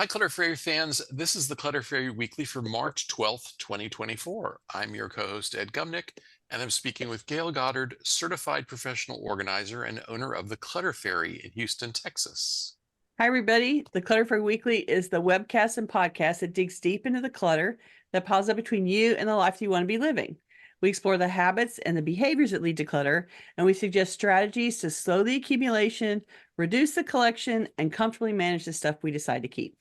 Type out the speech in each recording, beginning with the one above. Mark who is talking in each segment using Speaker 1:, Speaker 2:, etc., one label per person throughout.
Speaker 1: Hi, Clutter Fairy fans. This is the Clutter Fairy Weekly for March 12th, 2024. I'm your co-host, Ed Gumnick, and I'm speaking with Gayle Goddard, certified professional organizer and owner of the Clutter Fairy in Houston, Texas.
Speaker 2: Hi, everybody. The Clutter Fairy Weekly is the webcast and podcast that digs deep into the clutter that piles up between you and the life you want to be living. We explore the habits and the behaviors that lead to clutter, and we suggest strategies to slow the accumulation, reduce the collection, and comfortably manage the stuff we decide to keep.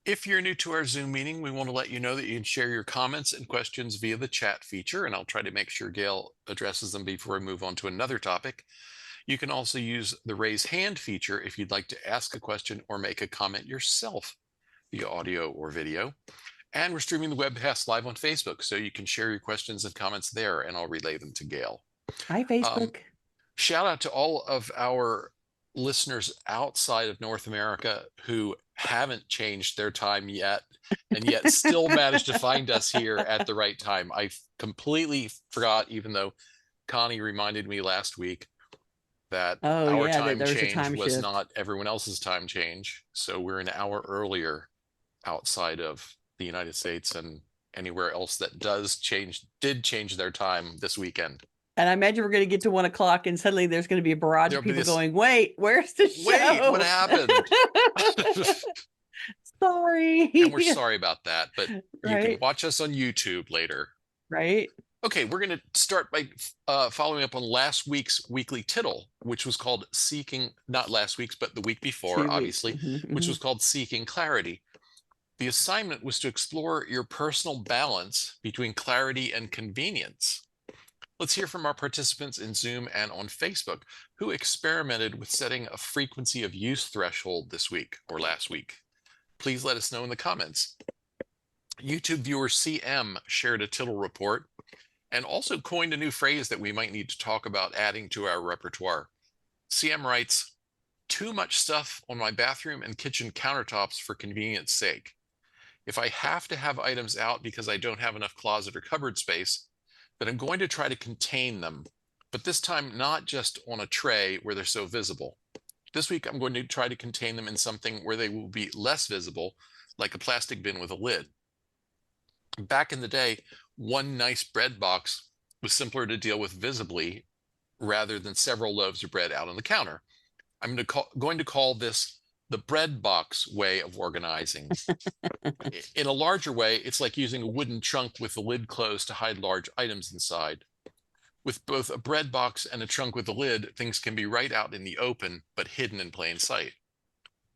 Speaker 1: If you're new to our Zoom meeting, we want to let you know that you can share your comments and questions via the chat feature, and I'll try to make sure Gayle addresses them before we move on to another topic. You can also use the raise hand feature if you'd like to ask a question or make a comment yourself via audio or video. And we're streaming the webcast live on Facebook, so you can share your questions and comments there, and I'll relay them to Gayle.
Speaker 2: Hi, Facebook.
Speaker 1: Shout out to all of our listeners outside of North America who haven't changed their time yet, and yet still managed to find us here at the right time. I completely forgot, even though Connie reminded me last week that
Speaker 2: Oh,
Speaker 1: our
Speaker 2: yeah, that
Speaker 1: time
Speaker 2: there was a
Speaker 1: change
Speaker 2: time
Speaker 1: was
Speaker 2: shift.
Speaker 1: not everyone else's time change. So we're an hour earlier outside of the United States and anywhere else that did change their time this weekend.
Speaker 2: And I imagine we're going to get to 1 o'clock and suddenly there's going to be a barrage
Speaker 1: There'll
Speaker 2: of
Speaker 1: be
Speaker 2: people
Speaker 1: this,
Speaker 2: going, wait, where's the
Speaker 1: wait, what
Speaker 2: show?
Speaker 1: happened?
Speaker 2: Sorry.
Speaker 1: And we're sorry about that, but you can
Speaker 2: Right,
Speaker 1: watch us on YouTube later.
Speaker 2: right.
Speaker 1: Okay, we're going to start by following up on last week's Weekly Tittle, which was called Seeking, not last week's, but the week before,
Speaker 2: 2 weeks.
Speaker 1: obviously, which was called Seeking Clarity. The assignment was to explore your personal balance between clarity and convenience. Let's hear from our participants in Zoom and on Facebook who experimented with setting a frequency of use threshold this week or last week. Please let us know in the comments. YouTube viewer CM shared a Tittle report and also coined a new phrase that we might need to talk about adding to our repertoire. CM writes, "Too much stuff on my bathroom and kitchen countertops for convenience sake. If I have to have items out because I don't have enough closet or cupboard space, then I'm going to try to contain them, but this time not just on a tray where they're so visible. This week, I'm going to try to contain them in something where they will be less visible, like a plastic bin with a lid. Back in the day, one nice bread box was simpler to deal with visibly rather than several loaves of bread out on the counter. I'm going to call this the bread box way of organizing. In a larger way, it's like using a wooden trunk with the lid closed to hide large items inside. With both a bread box and a trunk with a lid, things can be right out in the open, but hidden in plain sight."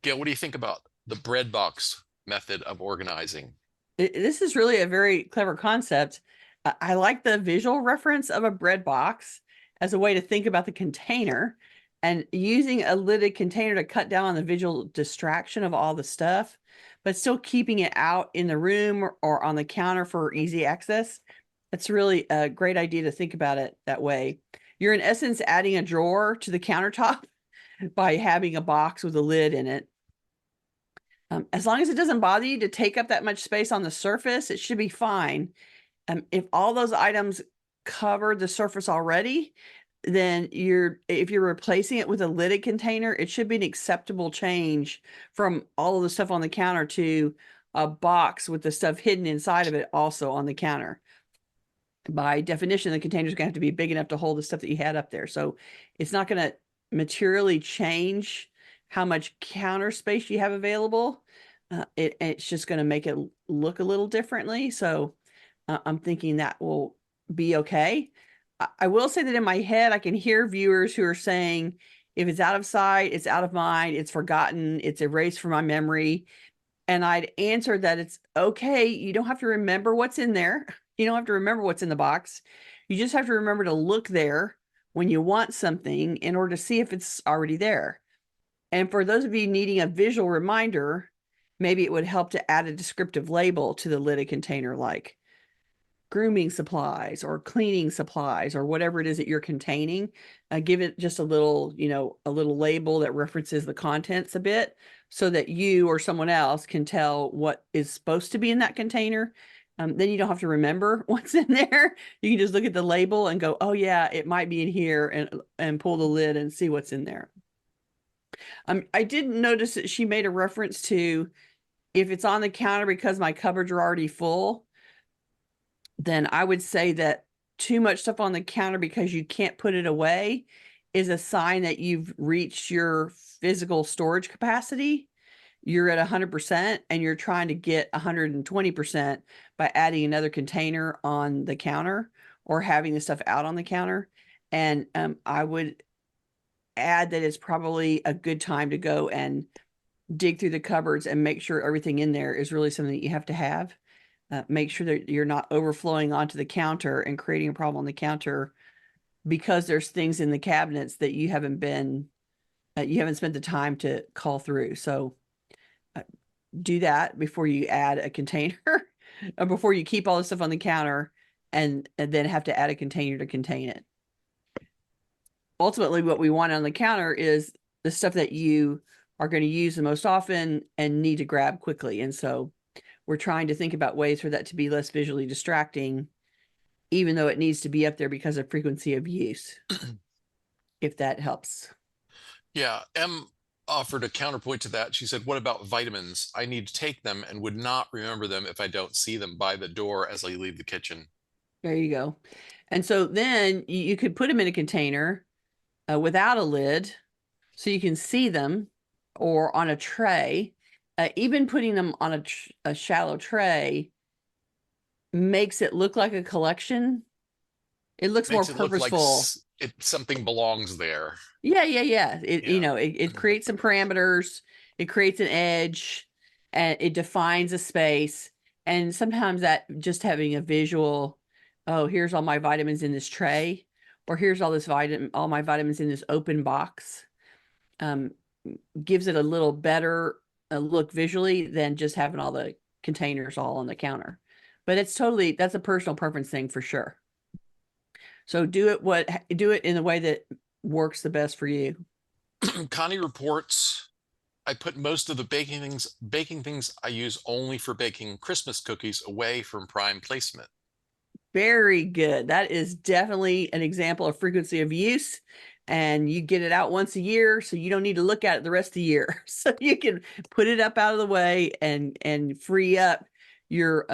Speaker 1: Gayle, what do you think about the bread box method of organizing?
Speaker 2: This is really a very clever concept. I like the visual reference of a bread box as a way to think about the container and using a lidded container to cut down on the visual distraction of all the stuff, but still keeping it out in the room or on the counter for easy access. It's really a great idea to think about it that way. You're in essence adding a drawer to the countertop by having a box with a lid in it. As long as it doesn't bother you to take up that much space on the surface, it should be fine. If all those items cover the surface already, then if you're replacing it with a lidded container, it should be an acceptable change from all of the stuff on the counter to a box with the stuff hidden inside of it also on the counter. By definition, the container is going to have to be big enough to hold the stuff that you had up there. So it's not going to materially change how much counter space you have available. It's just going to make it look a little differently. So I'm thinking that will be okay. I will say that in my head, I can hear viewers who are saying, if it's out of sight, it's out of mind, it's forgotten, it's erased from my memory. And I'd answer that it's okay. You don't have to remember what's in there. You don't have to remember what's in the box. You just have to remember to look there when you want something in order to see if it's already there. And for those of you needing a visual reminder, maybe it would help to add a descriptive label to the lidded container, like grooming supplies or cleaning supplies or whatever it is that you're containing. Give it just a little, a little label that references the contents a bit so that you or someone else can tell what is supposed to be in that container. Then you don't have to remember what's in there. You can just look at the label and go, oh yeah, it might be in here, and pull the lid and see what's in there. I did notice that she made a reference to if it's on the counter because my cupboards are already full, then I would say that too much stuff on the counter because you can't put it away is a sign that you've reached your physical storage capacity. You're at 100% and you're trying to get 120% by adding another container on the counter or having the stuff out on the counter. And I would add that it's probably a good time to go and dig through the cupboards and make sure everything in there is really something that you have to have. Make sure that you're not overflowing onto the counter and creating a problem on the counter because there's things in the cabinets that you haven't spent the time to call through. So do that before you add a container or before you keep all the stuff on the counter and then have to add a container to contain it. Ultimately, what we want on the counter is the stuff that you are going to use the most often and need to grab quickly. And so we're trying to think about ways for that to be less visually distracting, even though it needs to be up there because of frequency of use, if that helps.
Speaker 1: Yeah, M offered a counterpoint to that. She said, what about vitamins? I need to take them and would not remember them if I don't see them by the door as I leave the kitchen.
Speaker 2: There you go. And so then you could put them in a container without a lid so you can see them, or on a tray. Even putting them on a shallow tray makes it look like a collection. It looks more
Speaker 1: Makes it look like
Speaker 2: purposeful.
Speaker 1: something belongs there.
Speaker 2: Yeah.
Speaker 1: Yeah.
Speaker 2: It creates some parameters, it creates an edge, and it defines a space. And sometimes that just having a visual, oh, here's all my vitamins in this tray, or here's all my vitamins in this open box, gives it a little better look visually than just having all the containers all on the counter. But that's a personal preference thing for sure. So do it in the way that works the best for you.
Speaker 1: Connie reports, I put most of the baking things I use only for baking Christmas cookies away from prime placement.
Speaker 2: Very good. That is definitely an example of frequency of use. And you get it out once a year, so you don't need to look at it the rest of the year. So you can put it up out of the way and free up your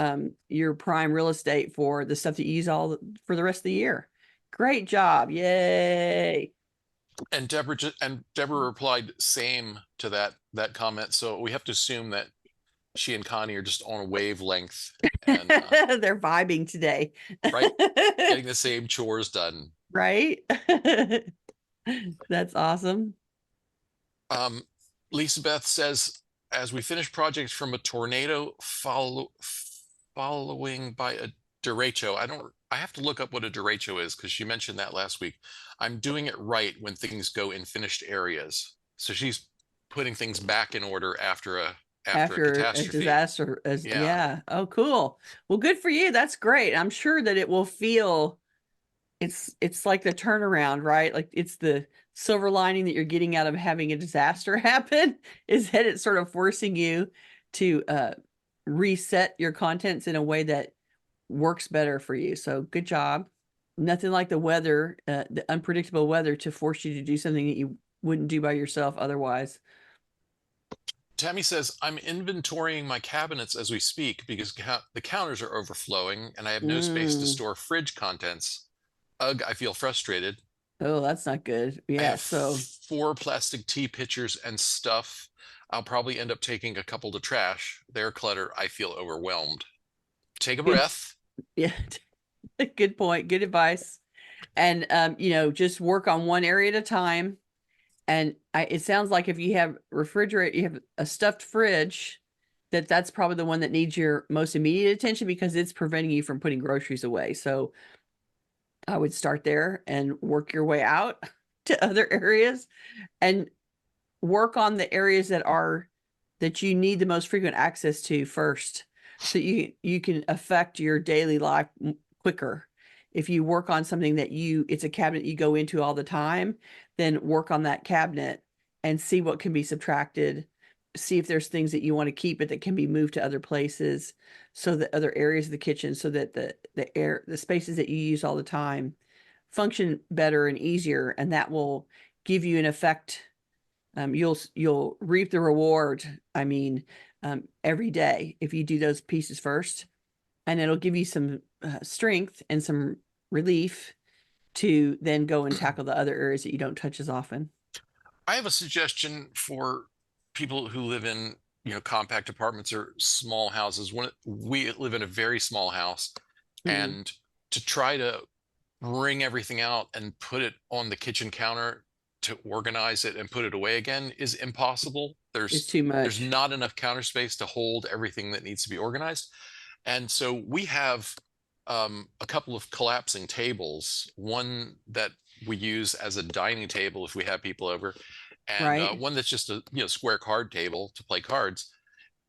Speaker 2: prime real estate for the stuff that you use for the rest of the year. Great job. Yay.
Speaker 1: And Deborah replied same to that comment. So we have to assume that she and Connie are just on a wavelength and
Speaker 2: They're vibing today.
Speaker 1: right, getting the same chores done.
Speaker 2: Right? That's awesome.
Speaker 1: Lisa Beth says, as we finish projects from a tornado following by a derecho, I have to look up what a derecho is because she mentioned that last week. I'm doing it right when things go in finished areas. So she's putting things back in order after a
Speaker 2: A
Speaker 1: catastrophe.
Speaker 2: disaster.
Speaker 1: Yeah.
Speaker 2: Yeah. Oh, cool. Well, good for you. That's great. I'm sure that it will feel it's like the turnaround, right? Like it's the silver lining that you're getting out of having a disaster happen is that it's sort of forcing you to reset your contents in a way that works better for you. So good job. Nothing like the unpredictable weather to force you to do something that you wouldn't do by yourself otherwise.
Speaker 1: Tammy says, I'm inventorying my cabinets as we speak because the counters are overflowing and I have no space to
Speaker 2: Mm.
Speaker 1: store fridge contents. Ugh, I feel frustrated.
Speaker 2: Oh, that's not good.
Speaker 1: I
Speaker 2: Yeah.
Speaker 1: have
Speaker 2: So
Speaker 1: 4 plastic tea pitchers and stuff. I'll probably end up taking a couple to trash. They're clutter. I feel overwhelmed. Take a
Speaker 2: good.
Speaker 1: breath.
Speaker 2: Yeah. Good point. Good advice. And just work on one area at a time. And it sounds like if you have you have a stuffed fridge, that's probably the one that needs your most immediate attention because it's preventing you from putting groceries away. So I would start there and work your way out to other areas and work on the areas that you need the most frequent access to first, so you can affect your daily life quicker. If you work on something it's a cabinet you go into all the time, then work on that cabinet and see what can be subtracted, see if there's things that you want to keep but that can be moved to other places, so that other areas of the kitchen, so that the spaces that you use all the time function better and easier, and that will give you an effect. You'll reap the reward. I mean, every day if you do those pieces first, and it'll give you some strength and some relief to then go and tackle the other areas that you don't touch as often.
Speaker 1: I have a suggestion for people who live in, compact apartments or small houses. When we live in a very small house,
Speaker 2: Mm,
Speaker 1: and to try to bring everything out and put it on the kitchen counter to organize it and put it away again is impossible.
Speaker 2: it's
Speaker 1: There's
Speaker 2: too
Speaker 1: there's
Speaker 2: much.
Speaker 1: not enough counter space to hold everything that needs to be organized. And so we have a couple of collapsing tables, one that we use as a dining table if we have people over, and
Speaker 2: Right,
Speaker 1: one that's just a square card table to play cards.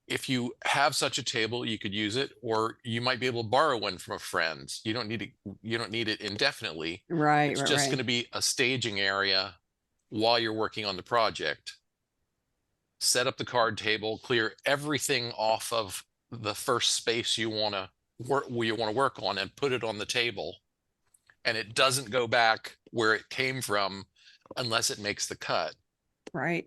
Speaker 1: If you have such a table, you could use it, or you might be able to borrow one from a friend. You don't need it indefinitely.
Speaker 2: right,
Speaker 1: It's
Speaker 2: right,
Speaker 1: just going
Speaker 2: right,
Speaker 1: to be a staging area while you're working on the project. Set up the card table, clear everything off of the first space you want to work on, and put it on the table. And it doesn't go back where it came from unless it makes the cut.
Speaker 2: right.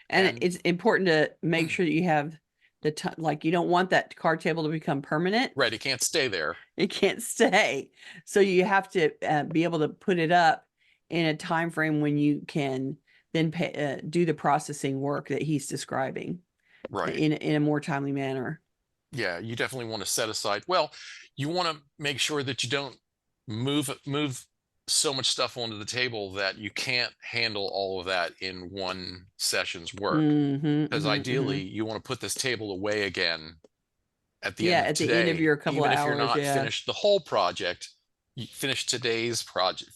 Speaker 2: And
Speaker 1: And
Speaker 2: it's important to make sure that you have the time, like you don't want that card table to become permanent.
Speaker 1: right, it can't stay there.
Speaker 2: It can't stay. So you have to be able to put it up in a time frame when you can then do the processing work that he's describing
Speaker 1: Right.
Speaker 2: in a more timely manner.
Speaker 1: Yeah, you definitely want to set aside. Well, you want to make sure that you don't move so much stuff onto the table that you can't handle all of that in one session's work.
Speaker 2: Mm-hmm,
Speaker 1: Because
Speaker 2: mm-hmm,
Speaker 1: ideally,
Speaker 2: mm-hmm.
Speaker 1: you want to put this table away again at the
Speaker 2: Yeah,
Speaker 1: end of
Speaker 2: at the end of
Speaker 1: today,
Speaker 2: your couple of
Speaker 1: even if you're
Speaker 2: hours.
Speaker 1: not
Speaker 2: Yeah.
Speaker 1: finished the whole project. You finish today's project,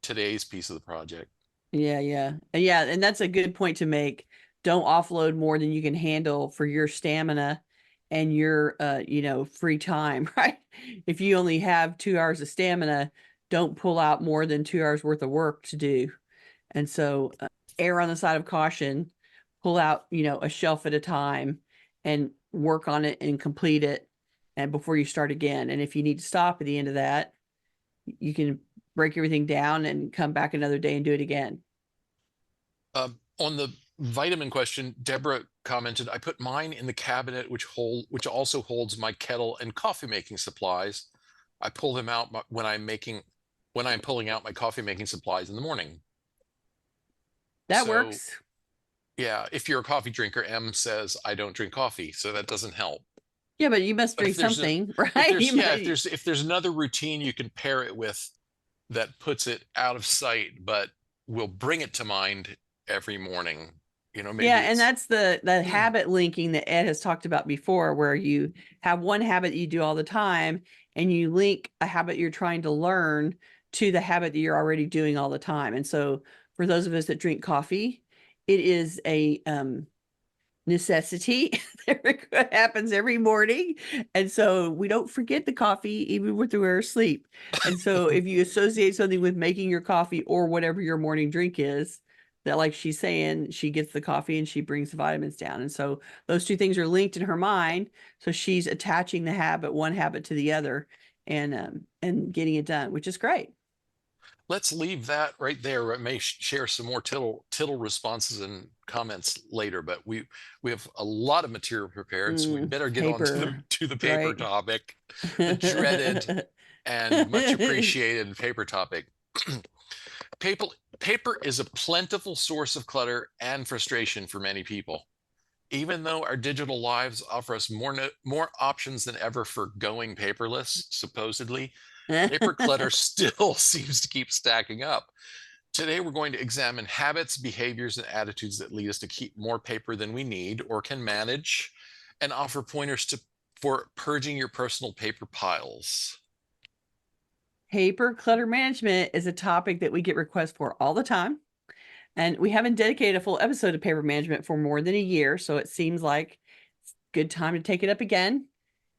Speaker 1: today's piece of the project.
Speaker 2: Yeah, yeah. Yeah, and that's a good point to make. Don't offload more than you can handle for your stamina and your free time, right? If you only have 2 hours of stamina, don't pull out more than 2 hours worth of work to do. And so err on the side of caution, pull out, a shelf at a time and work on it and complete it and before you start again. And if you need to stop at the end of that, you can break everything down and come back another day and do it again.
Speaker 1: On the vitamin question, Deborah commented, I put mine in the cabinet, which also holds my kettle and coffee making supplies. I pull them out when I'm pulling out my coffee making supplies in the morning.
Speaker 2: That
Speaker 1: So
Speaker 2: works.
Speaker 1: yeah, if you're a coffee drinker, M says I don't drink coffee, so that doesn't help.
Speaker 2: Yeah, but you must
Speaker 1: But
Speaker 2: drink something,
Speaker 1: if
Speaker 2: right?
Speaker 1: there's
Speaker 2: You
Speaker 1: yeah,
Speaker 2: might,
Speaker 1: if there's another routine you can pair it with that puts it out of sight, but will bring it to mind every morning.
Speaker 2: yeah,
Speaker 1: Maybe
Speaker 2: and
Speaker 1: it's
Speaker 2: that's the habit linking that Ed has talked about before, where you have one habit you do all the time, and you link a habit you're trying to learn to the habit that you're already doing all the time. And so, for those of us that drink coffee, it is a necessity that happens every morning. And so we don't forget the coffee even when we're asleep. And so if you associate something with making your coffee or whatever your morning drink is, that like she's saying, she gets the coffee and she brings the vitamins down. And so those two things are linked in her mind. So she's attaching the habit, one habit to the other and getting it done, which is great.
Speaker 1: let's leave that right there. I may share some more tittle responses and comments later, but we have a lot of material prepared, so we better get on to the
Speaker 2: Paper,
Speaker 1: paper
Speaker 2: right?
Speaker 1: topic, the dreaded and much appreciated paper topic. paper paper is a plentiful source of clutter and frustration for many people. Even though our digital lives offer us more options than ever for going paperless, supposedly, paper clutter still seems to keep stacking up. Today, we're going to examine habits, behaviors, and attitudes that lead us to keep more paper than we need or can manage, and offer pointers for purging your personal paper piles.
Speaker 2: Paper clutter management is a topic that we get requests for all the time. And we haven't dedicated a full episode of paper management for more than a year. So it seems like it's a good time to take it up again.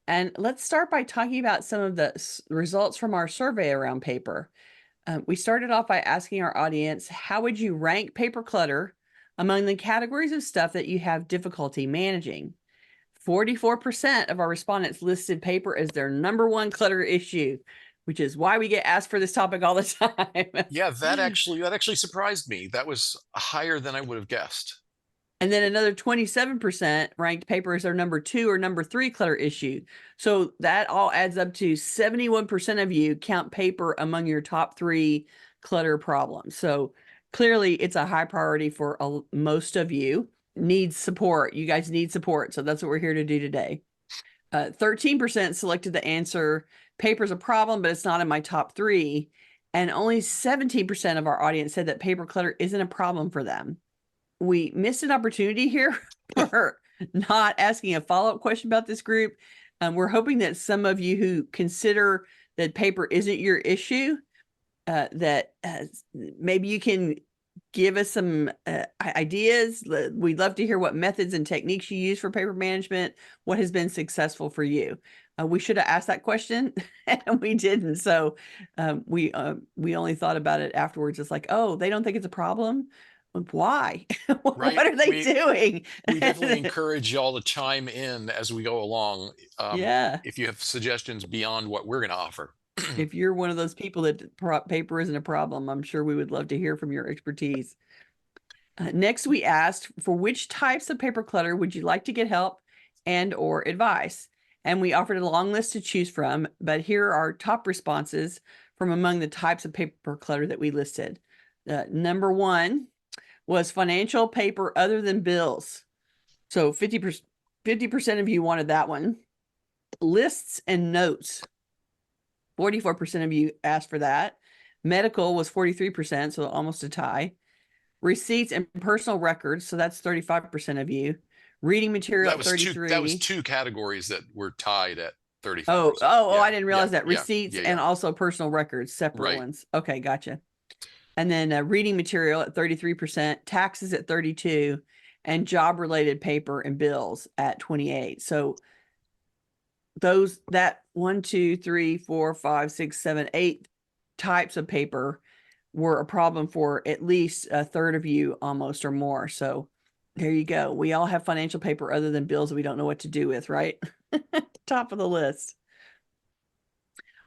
Speaker 2: And let's start by talking about some of the results from our survey around paper. We started off by asking our audience, how would you rank paper clutter among the categories of stuff that you have difficulty managing? 44% of our respondents listed paper as their number one clutter issue, which is why we get asked for this topic all the time.
Speaker 1: Yeah, that actually surprised me. That was higher than I would have guessed.
Speaker 2: And then another 27% ranked paper as their number 2 or number 3 clutter issue. So that all adds up to 71% of you count paper among your top 3 clutter problems. So clearly it's a high priority for most of you. Needs support. You guys need support. So that's what we're here to do today. 13% selected the answer, paper's a problem, but it's not in my top 3. And only 17% of our audience said that paper clutter isn't a problem for them. We missed an opportunity here for not asking a follow-up question about this group. We're hoping that some of you who consider that paper isn't your issue, that maybe you can give us some ideas. We'd love to hear what methods and techniques you use for paper management, what has been successful for you. We should have asked that question and we didn't. So we only thought about it afterwards. It's like, oh, they don't think it's a problem. Why?
Speaker 1: Right.
Speaker 2: What are they doing?
Speaker 1: We definitely encourage y'all to chime in as we go along.
Speaker 2: Yeah.
Speaker 1: If you have suggestions beyond what we're going to offer.
Speaker 2: If you're one of those people that paper isn't a problem, I'm sure we would love to hear from your expertise. Next, we asked for which types of paper clutter would you like to get help and or advice? And we offered a long list to choose from, but here are our top responses from among the types of paper clutter that we listed. Number 1 was financial paper other than bills. So 50% of you wanted that one. Lists and notes. 44% of you asked for that. Medical was 43%, so almost a tie. Receipts and personal records, so that's 35% of you. Reading material at 33.
Speaker 1: That was 2 categories that were tied at 35%.
Speaker 2: Oh, I didn't realize that. Receipts and also personal records, separate ones. Okay, gotcha. And then reading material at 33%, taxes at 32%, and job-related paper and bills at 28%. So that 1, 2, 3, 4, 5, 6, 7, 8 types of paper were a problem for at least a third of you, almost, or more. So there you go. We all have financial paper other than bills that we don't know what to do with, right? Top of the list.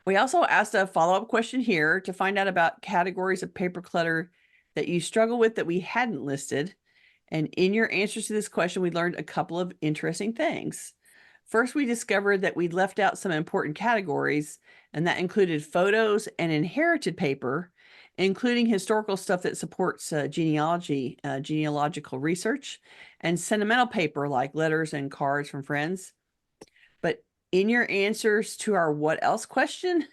Speaker 2: We also asked a follow-up question here to find out about categories of paper clutter that you struggle with that we hadn't listed. And in your answers to this question, we learned a couple of interesting things. First, we discovered that we'd left out some important categories, and that included photos and inherited paper, including historical stuff that supports genealogical research, and sentimental paper like letters and cards from friends. But in your answers to our what else question,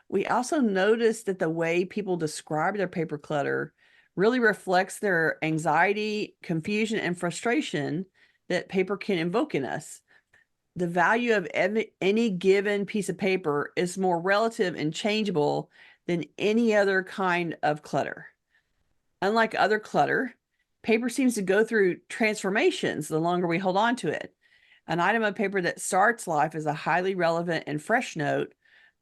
Speaker 2: we also noticed that the way people describe their paper clutter really reflects their anxiety, confusion, and frustration that paper can invoke in us. The value of any given piece of paper is more relative and changeable than any other kind of clutter. Unlike other clutter, paper seems to go through transformations the longer we hold on to it. An item of paper that starts life as a highly relevant and fresh note,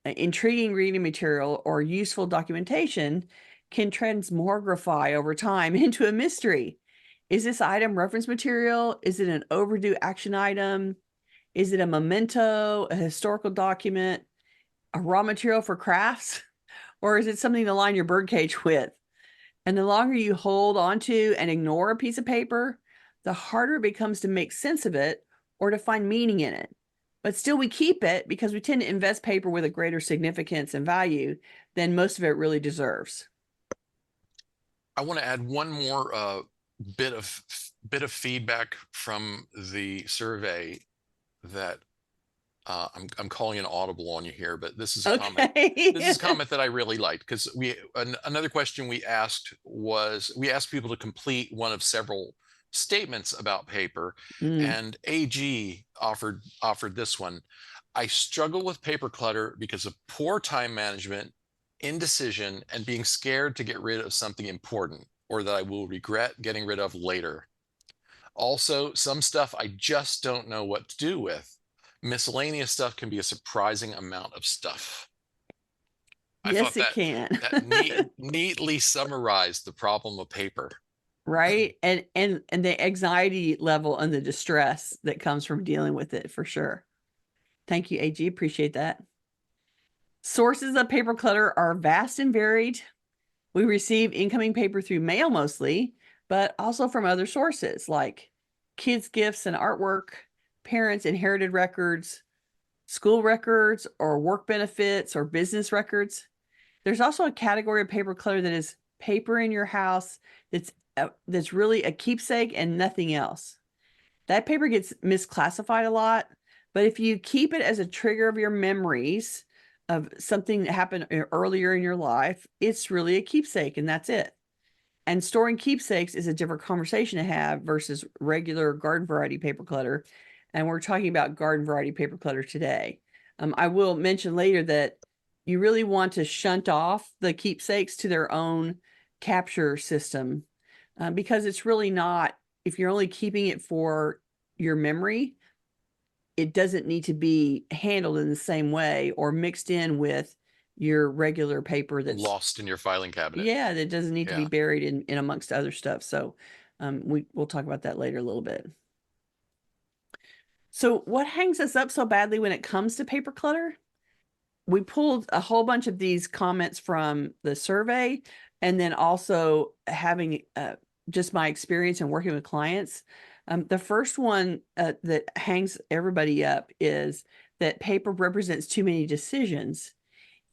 Speaker 2: intriguing reading material, or useful documentation can transmogrify over time into a mystery. Is this item reference material? Is it an overdue action item? Is it a memento, a historical document, a raw material for crafts? Or is it something to line your birdcage with? And the longer you hold onto and ignore a piece of paper, the harder it becomes to make sense of it or to find meaning in it. But still we keep it because we tend to invest paper with a greater significance and value than most of it really deserves.
Speaker 1: I want to add one more bit of feedback from the survey that I'm calling an audible on you here, but this is a comment. This is a comment that I really liked, because another question we asked was, we asked people to complete one of several statements about paper, and AG offered this one. I struggle with paper clutter because of poor time management, indecision, and being scared to get rid of something important or that I will regret getting rid of later. Also, some stuff I just don't know what to do with. Miscellaneous stuff can be a surprising amount of stuff.
Speaker 2: Yes, it can.
Speaker 1: That neatly summarized the problem of paper.
Speaker 2: Right. And the anxiety level and the distress that comes from dealing with it, for sure. Thank you, AG. Appreciate that. Sources of paper clutter are vast and varied. We receive incoming paper through mail mostly, but also from other sources like kids' gifts and artwork, parents' inherited records, school records, or work benefits or business records. There's also a category of paper clutter that is paper in your house that's really a keepsake and nothing else. That paper gets misclassified a lot, but if you keep it as a trigger of your memories of something that happened earlier in your life, it's really a keepsake and that's it. And storing keepsakes is a different conversation to have versus regular garden variety paper clutter. And we're talking about garden variety paper clutter today. I will mention later that you really want to shunt off the keepsakes to their own capture system because it's really not, if you're only keeping it for your memory, it doesn't need to be handled in the same way or mixed in with your regular paper that's
Speaker 1: Lost in your filing cabinet.
Speaker 2: yeah, that doesn't need to be
Speaker 1: Yeah.
Speaker 2: buried in amongst other stuff. So we'll talk about that later a little bit. So what hangs us up so badly when it comes to paper clutter? We pulled a whole bunch of these comments from the survey and then also having just my experience in working with clients. The first one that hangs everybody up is that paper represents too many decisions.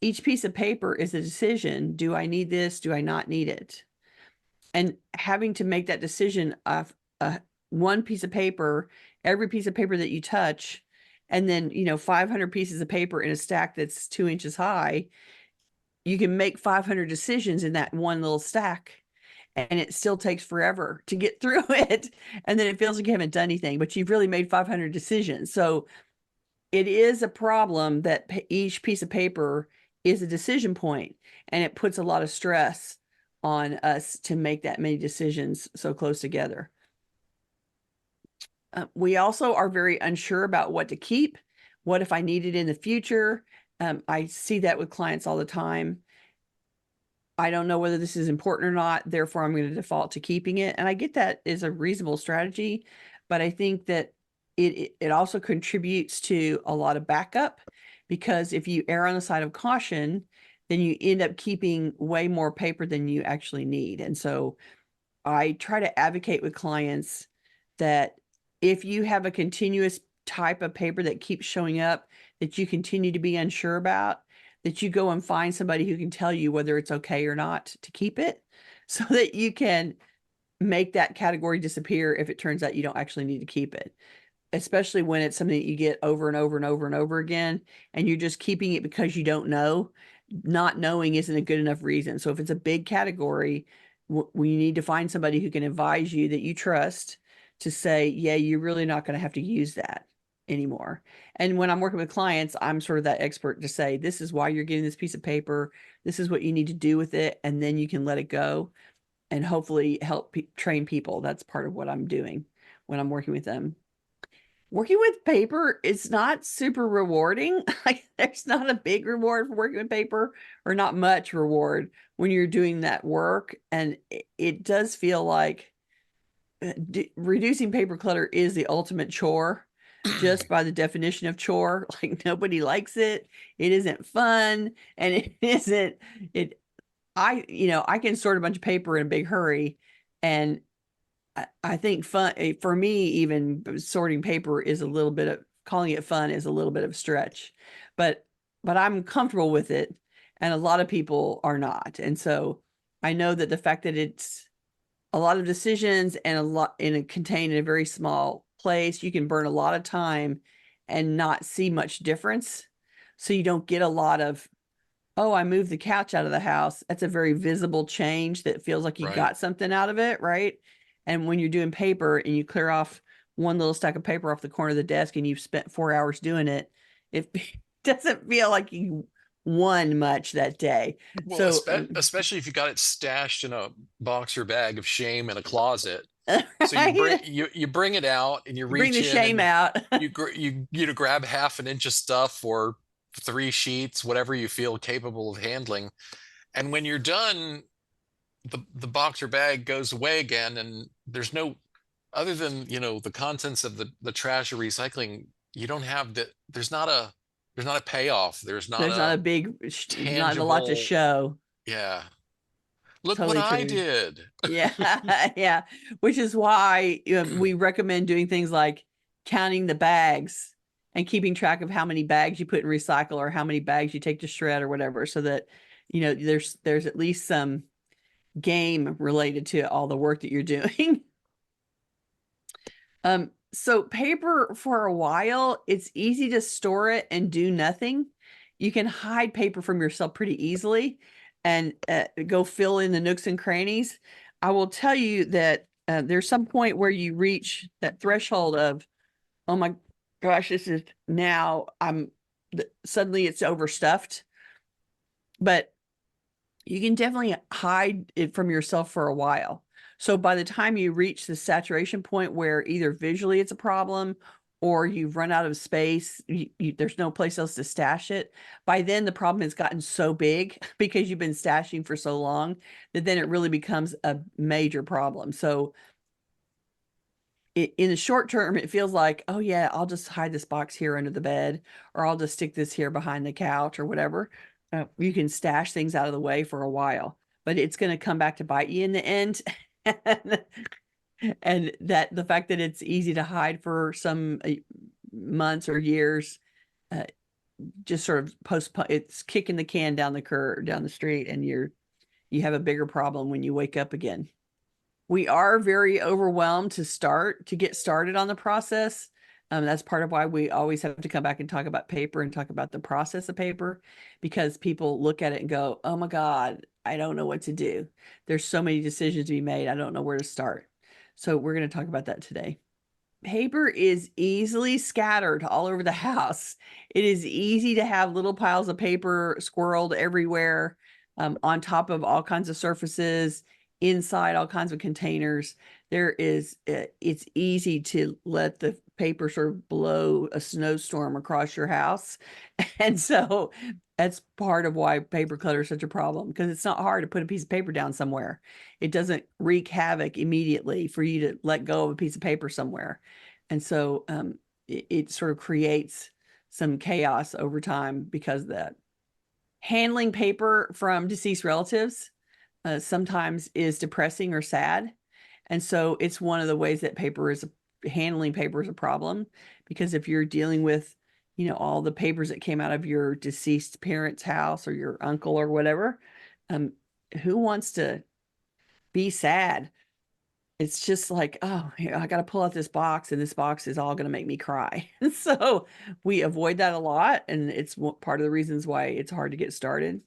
Speaker 2: Each piece of paper is a decision. Do I need this? Do I not need it? And having to make that decision of one piece of paper, every piece of paper that you touch, and then 500 pieces of paper in a stack that's 2 inches high, you can make 500 decisions in that one little stack, and it still takes forever to get through it. And then it feels like you haven't done anything, but you've really made 500 decisions. So it is a problem that each piece of paper is a decision point, and it puts a lot of stress on us to make that many decisions so close together. We also are very unsure about what to keep. What if I need it in the future? I see that with clients all the time. I don't know whether this is important or not, therefore I'm going to default to keeping it. And I get that is a reasonable strategy, but I think that it also contributes to a lot of backup, because if you err on the side of caution, then you end up keeping way more paper than you actually need. And so I try to advocate with clients that if you have a continuous type of paper that keeps showing up that you continue to be unsure about, that you go and find somebody who can tell you whether it's okay or not to keep it, so that you can make that category disappear if it turns out you don't actually need to keep it, especially when it's something that you get over and over and over and over again, and you're just keeping it because you don't know. Not knowing isn't a good enough reason. So if it's a big category, we need to find somebody who can advise you that you trust to say, yeah, you're really not going to have to use that anymore. And when I'm working with clients, I'm sort of that expert to say, this is why you're getting this piece of paper. This is what you need to do with it. And then you can let it go and hopefully help train people. That's part of what I'm doing when I'm working with them. Working with paper is not super rewarding. Like, there's not a big reward for working with paper, or not much reward when you're doing that work. And it does feel like reducing paper clutter is the ultimate chore, just by the definition of chore. Like, nobody likes it. It isn't fun. And it isn't, I can sort a bunch of paper in a big hurry, and I think fun for me, even sorting paper is a little bit of, calling it fun is a little bit of a stretch, but I'm comfortable with it, and a lot of people are not. And so I know that the fact that it's a lot of decisions and a lot contained in a very small place, you can burn a lot of time and not see much difference. So you don't get a lot of, oh, I moved the couch out of the house. That's a very visible change that feels like you
Speaker 1: Right.
Speaker 2: got something out of it, right? And when you're doing paper and you clear off one little stack of paper off the corner of the desk and you've spent 4 hours doing it, it doesn't feel like you won much that day.
Speaker 1: Well,
Speaker 2: So,
Speaker 1: especially if you got it stashed in a box or bag of shame in a closet. So
Speaker 2: right?
Speaker 1: you bring it out and you
Speaker 2: You bring
Speaker 1: reach
Speaker 2: the
Speaker 1: in
Speaker 2: shame
Speaker 1: and
Speaker 2: out.
Speaker 1: you grab half an inch of stuff or 3 sheets, whatever you feel capable of handling. And when you're done, the box or bag goes away again, and there's no, other than the contents of the trash or recycling, you don't have the there's not a payoff. There's not
Speaker 2: There's not a
Speaker 1: a
Speaker 2: big, not a lot to
Speaker 1: tangible,
Speaker 2: show.
Speaker 1: yeah. Look what
Speaker 2: Totally
Speaker 1: I
Speaker 2: true.
Speaker 1: did.
Speaker 2: Yeah, yeah. Which is why we recommend doing things like counting the bags and keeping track of how many bags you put in recycle or how many bags you take to shred or whatever, so that there's at least some game related to all the work that you're doing. So paper for a while, it's easy to store it and do nothing. You can hide paper from yourself pretty easily and go fill in the nooks and crannies. I will tell you that there's some point where you reach that threshold of, oh my gosh, this is now suddenly it's overstuffed. But you can definitely hide it from yourself for a while. So by the time you reach the saturation point where either visually it's a problem or you've run out of space, there's no place else to stash it. By then, the problem has gotten so big because you've been stashing for so long that then it really becomes a major problem. So in the short term, it feels like, oh yeah, I'll just hide this box here under the bed, or I'll just stick this here behind the couch or whatever. You can stash things out of the way for a while, but it's going to come back to bite you in the end. And that the fact that it's easy to hide for some months or years, uh, just sort of postpone, it's kicking the can down the street, and you have a bigger problem when you wake up again. We are very overwhelmed to get started on the process. That's part of why we always have to come back and talk about paper and talk about the process of paper, because people look at it and go, oh my God, I don't know what to do. There's so many decisions to be made. I don't know where to start. So we're going to talk about that today. Paper is easily scattered all over the house. It is easy to have little piles of paper squirreled everywhere, on top of all kinds of surfaces, inside all kinds of containers. It's easy to let the paper sort of blow a snowstorm across your house. And so that's part of why paper clutter is such a problem, because it's not hard to put a piece of paper down somewhere. It doesn't wreak havoc immediately for you to let go of a piece of paper somewhere. And so it sort of creates some chaos over time because of that. Handling paper from deceased relatives sometimes is depressing or sad. And so it's one of the ways that handling paper is a problem, because if you're dealing with, all the papers that came out of your deceased parent's house or your uncle or whatever, um, who wants to be sad? It's just like, oh, I got to pull out this box, and this box is all going to make me cry. So we avoid that a lot. And it's part of the reasons why it's hard to get started.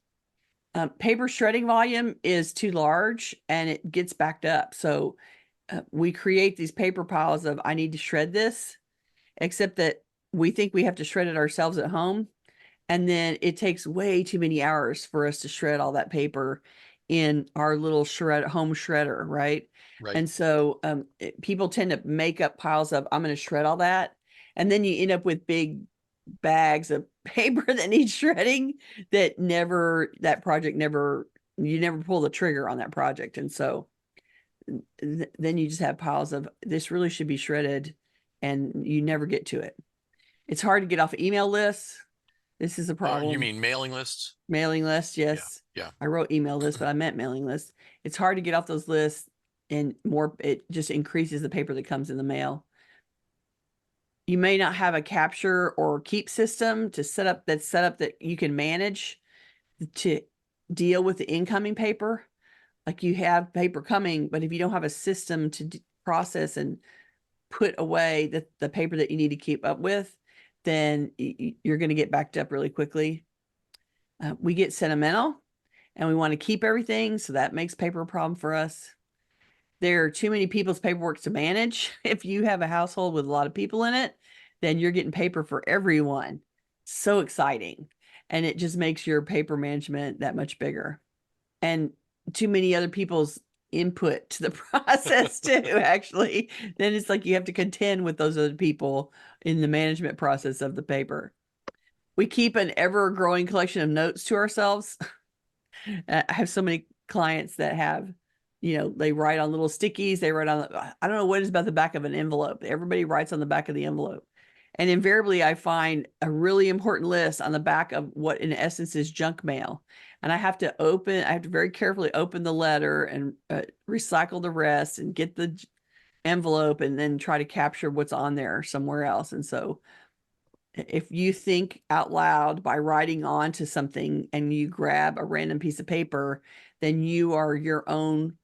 Speaker 2: Paper shredding volume is too large and it gets backed up. So we create these paper piles of, I need to shred this, except that we think we have to shred it ourselves at home. And then it takes way too many hours for us to shred all that paper in our little home shredder, right?
Speaker 1: Right.
Speaker 2: And so people tend to make up piles of, I'm going to shred all that. And then you end up with big bags of paper that need shredding that project you never pull the trigger on that project. And so then you just have piles of, this really should be shredded, and you never get to it. It's hard to get off email lists. This is a
Speaker 1: You
Speaker 2: problem.
Speaker 1: mean mailing lists?
Speaker 2: Mailing lists,
Speaker 1: Yeah.
Speaker 2: yes.
Speaker 1: Yeah.
Speaker 2: I wrote email lists, but I meant mailing lists. It's hard to get off those lists, and it just increases the paper that comes in the mail. You may not have a capture or keep system set up that you can manage to deal with the incoming paper. Like, you have paper coming, but if you don't have a system to process and put away the paper that you need to keep up with, then you're going to get backed up really quickly. We get sentimental and we want to keep everything. So that makes paper a problem for us. There are too many people's paperwork to manage. If you have a household with a lot of people in it, then you're getting paper for everyone. So exciting. And it just makes your paper management that much bigger. And too many other people's input to the process too, actually. Then it's like you have to contend with those other people in the management process of the paper. We keep an ever-growing collection of notes to ourselves. I have so many clients that have, they write on little stickies. They write on, I don't know what is about the back of an envelope. Everybody writes on the back of the envelope. And invariably, I find a really important list on the back of what in essence is junk mail. And I have to very carefully open the letter and recycle the rest and get the envelope and then try to capture what's on there somewhere else. And so if you think out loud by writing on to something and you grab a random piece of paper, then you are your own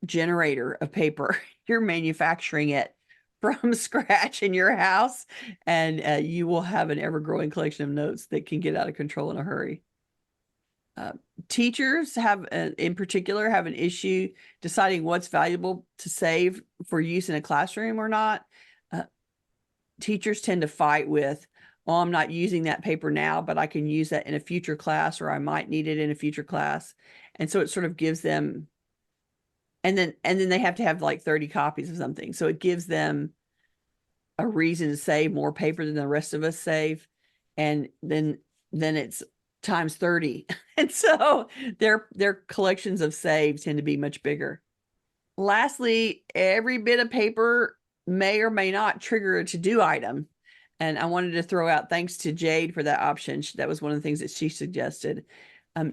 Speaker 2: generator of paper. You're manufacturing it from scratch in your house, and you will have an ever-growing collection of notes that can get out of control in a hurry. Teachers in particular, have an issue deciding what's valuable to save for use in a classroom or not. Teachers tend to fight with, oh, I'm not using that paper now, but I can use that in a future class, or I might need it in a future class. And so it sort of gives them, and then they have to have like 30 copies of something. So it gives them a reason to save more paper than the rest of us save. And then it's times 30. And so their collections of saves tend to be much bigger. Lastly, every bit of paper may or may not trigger a to-do item. And I wanted to throw out thanks to Jade for that option. That was one of the things that she suggested.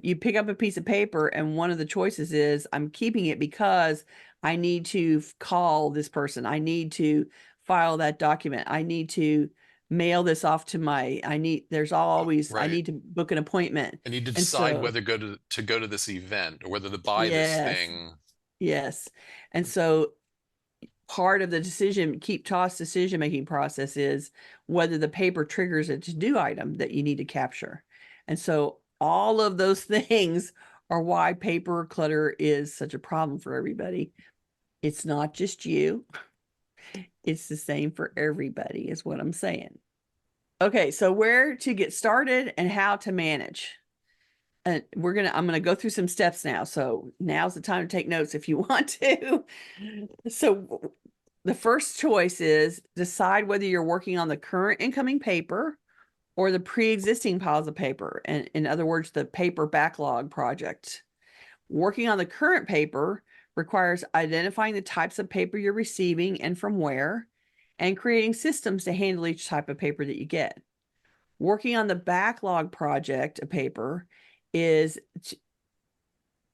Speaker 2: You pick up a piece of paper and one of the choices is, I'm keeping it because I need to call this person. I need to file that document. I need to mail this off to I need to book an appointment.
Speaker 1: I need to
Speaker 2: And
Speaker 1: decide
Speaker 2: so,
Speaker 1: whether to go to this event or whether to buy this
Speaker 2: yes,
Speaker 1: thing.
Speaker 2: yes. And so part of the decision making process is whether the paper triggers a to-do item that you need to capture. And so all of those things are why paper clutter is such a problem for everybody. It's not just you. It's the same for everybody, is what I'm saying. Okay, so where to get started and how to manage. And I'm gonna go through some steps now. So now's the time to take notes if you want to. So the first choice is decide whether you're working on the current incoming paper or the pre-existing piles of paper. And in other words, the paper backlog project. Working on the current paper requires identifying the types of paper you're receiving and from where, and creating systems to handle each type of paper that you get. Working on the backlog project of paper is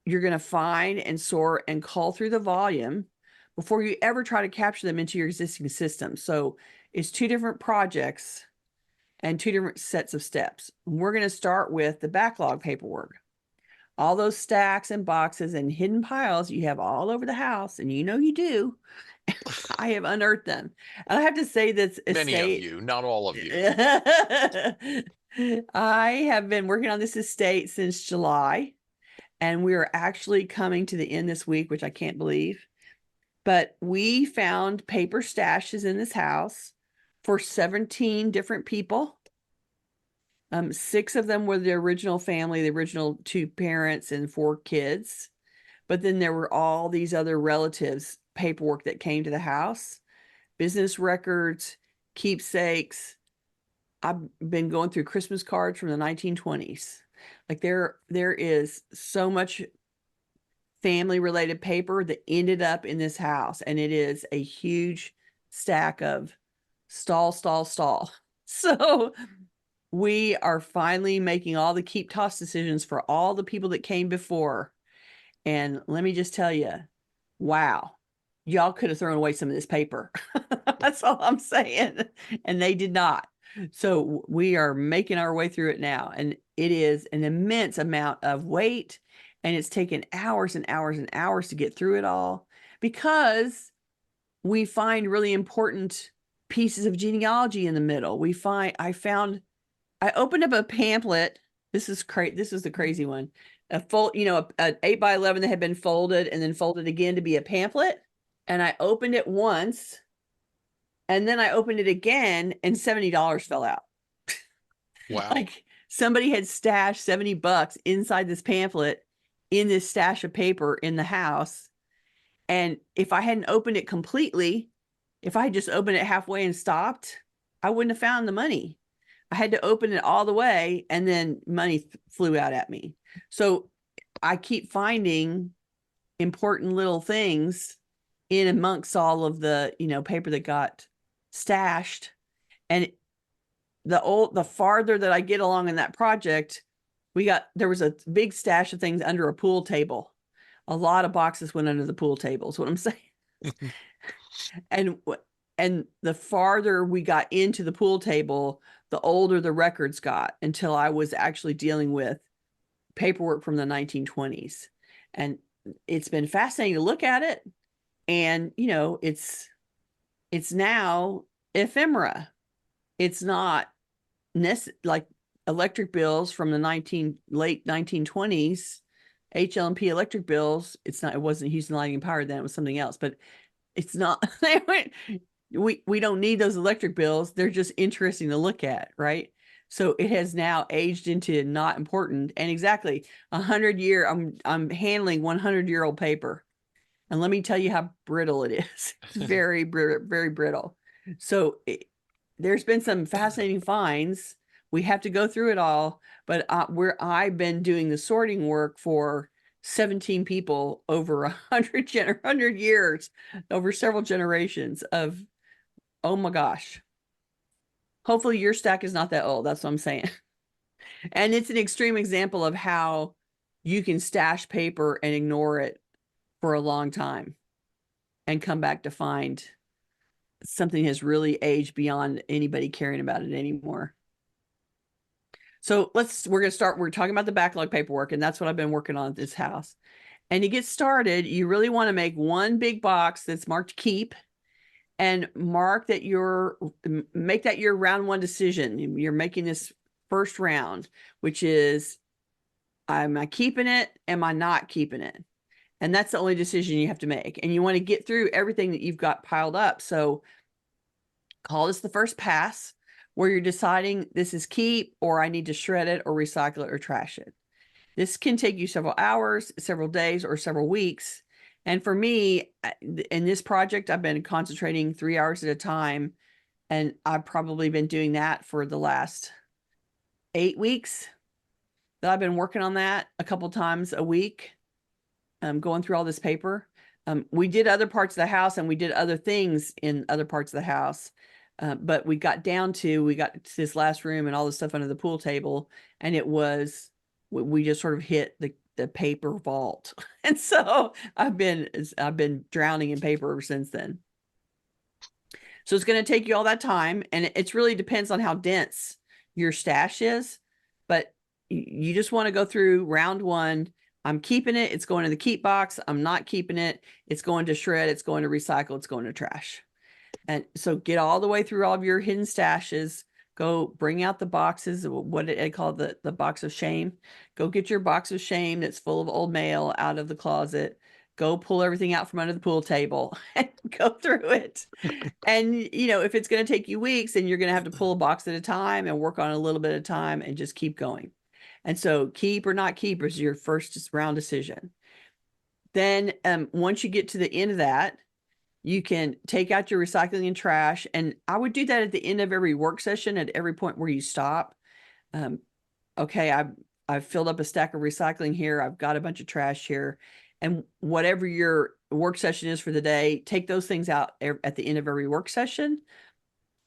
Speaker 2: you're going to find and sort and cull through the volume before you ever try to capture them into your existing system. So it's two different projects and two different sets of steps. We're going to start with the backlog paperwork. All those stacks and boxes and hidden piles you have all over the house, and you know you do. I have unearthed them. And I have to say this
Speaker 1: Many of
Speaker 2: estate.
Speaker 1: you, not all of you.
Speaker 2: I have been working on this estate since July, and we are actually coming to the end this week, which I can't believe. But we found paper stashes in this house for 17 different people. 6 of them were the original family, the original 2 parents and 4 kids. But then there were all these other relatives' paperwork that came to the house, business records, keepsakes. I've been going through Christmas cards from the 1920s. Like there is so much family related paper that ended up in this house, and it is a huge stack of stall. So we are finally making all the keep toss decisions for all the people that came before. And let me just tell you, wow, y'all could have thrown away some of this paper. That's all I'm saying. And they did not. So we are making our way through it now. And it is an immense amount of weight. And it's taken hours and hours and hours to get through it all, because we find really important pieces of genealogy in the middle. I opened up a pamphlet. This is the crazy one. An 8x11 that had been folded and then folded again to be a pamphlet. And I opened it once, and then I opened it again, and $70 fell out.
Speaker 1: Wow.
Speaker 2: Like somebody had stashed $70 inside this pamphlet in this stash of paper in the house. And if I hadn't opened it completely, if I had just opened it halfway and stopped, I wouldn't have found the money. I had to open it all the way, and then money flew out at me. So I keep finding important little things in amongst all of the, paper that got stashed. And the farther that I get along in that project, there was a big stash of things under a pool table. A lot of boxes went under the pool table is what I'm saying. and the farther we got into the pool table, the older the records got, until I was actually dealing with paperwork from the 1920s. And it's been fascinating to look at it. And, it's now ephemera. It's not like electric bills from the late 1920s, HLMP electric bills. It wasn't Houston Lighting and Power then, it was something else, but it's not, we don't need those electric bills. They're just interesting to look at, right? So it has now aged into not important. And exactly 100-year, I'm handling 100-year-old paper. And let me tell you how brittle it is. It's very, very brittle. So there's been some fascinating finds. We have to go through it all, but I've been doing the sorting work for 17 people over 100 years, over several generations of, oh my gosh. Hopefully your stack is not that old. That's what I'm saying. And it's an extreme example of how you can stash paper and ignore it for a long time and come back to find something has really aged beyond anybody caring about it anymore. So we're talking about the backlog paperwork, and that's what I've been working on at this house. And to get started, you really want to make one big box that's marked keep, and make that your round one decision. You're making this first round, which is, am I keeping it? Am I not keeping it? And that's the only decision you have to make. And you want to get through everything that you've got piled up. So call this the first pass, where you're deciding this is keep, or I need to shred it or recycle it or trash it. This can take you several hours, several days, or several weeks. And for me, in this project, I've been concentrating 3 hours at a time. And I've probably been doing that for the last 8 weeks that I've been working on that a couple times a week, going through all this paper. We did other parts of the house, and we did other things in other parts of the house. But we got to this last room and all the stuff under the pool table. And we just sort of hit the paper vault. And so I've been drowning in paper ever since then. So it's going to take you all that time, and it really depends on how dense your stash is. But you just want to go through round one. I'm keeping it. It's going to the keep box. I'm not keeping it. It's going to shred. It's going to recycle. It's going to trash. And so get all the way through all of your hidden stashes. Go bring out the boxes, what I call the box of shame. Go get your box of shame that's full of old mail out of the closet. Go pull everything out from under the pool table and go through it. And, if it's going to take you weeks, then you're going to have to pull a box at a time and work on a little bit at a time and just keep going. And so keep or not keep is your first round decision. Then once you get to the end of that, you can take out your recycling and trash. And I would do that at the end of every work session, at every point where you stop. Okay, I've filled up a stack of recycling here. I've got a bunch of trash here. And whatever your work session is for the day, take those things out at the end of every work session.